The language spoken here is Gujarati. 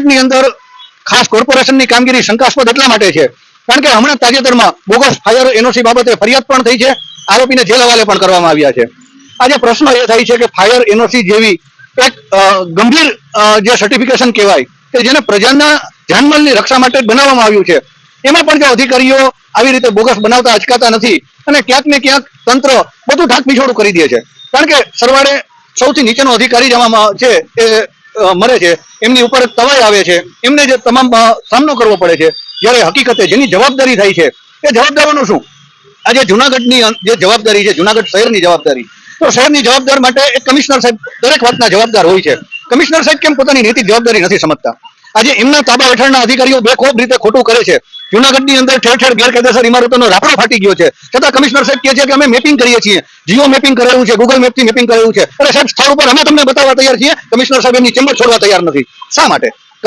ની અંદર ખાસ કોર્પોરેશનની કામગીરી શંકાસ્પદ એટલા માટે છે કારણ કે હમણાં તાજેતરમાં બોગસ ફાયર એનઓસી બાબતે ફરિયાદ પણ થઈ છે, આરોપીને જેલ હવાલે પણ કરવામાં આવ્યા છે. આજે પ્રશ્ન એ થાય છે કે ફાયર એનઓસી જેવી એક ગંભીર જે સર્ટિફિકેશન કહેવાય કે જેને પ્રજાના જાનમાલની રક્ષા માટે જ બનાવવામાં આવ્યું છે, એમાં પણ જો અધિકારીઓ આવી રીતે બોગસ બનાવતા અચકાતા નથી અને ક્યાંક ને ક્યાંક તંત્ર બધું ઢાંક પીછોડું કરી દે છે. કારણ કે સરવાળે સૌથી નીચેનો અધિકારી જવામાં છે એ મરે છે, એમની ઉપર તવાઈ આવે છે, એમને જે તમામ સામનો કરવો પડે છે, જ્યારે હકીકતે જેની જવાબદારી થાય છે એ જવાબદારોનું શું? આજે જુનાગઢની જે જવાબદારી છે, જુનાગઢ શહેરની જવાબદારી, તો શહેરની જવાબદાર માટે એક કમિશનર સાહેબ દરેક વાતના જવાબદાર હોય છે. કમિશનર સાહેબ કેમ પોતાની નૈતિક જવાબદારી નથી સમજતા? આજે એમના તાબા હેઠળના અધિકારીઓ બેખોફ રીતે ખોટું કરે છે. જુનાગઢની અંદર ઠેર ઠેર ગેરકાયદેસર ઇમારતોનો રાફડો ફાટી ગયો છે, છતાં કમિશનર સાહેબ કહે છે કે અમે મેપિંગ કરીએ છીએ, જીઓ મેપિંગ કરેલું છે, ગૂગલ મેપથી મેપિંગ કરેલું છે. અરે સાહેબ, સ્થળ ઉપર અમે તમને બતાવવા તૈયાર છીએ, કમિશનર સાહેબ એમની ચેમ્બર છોડવા તૈયાર નથી. શા માટે?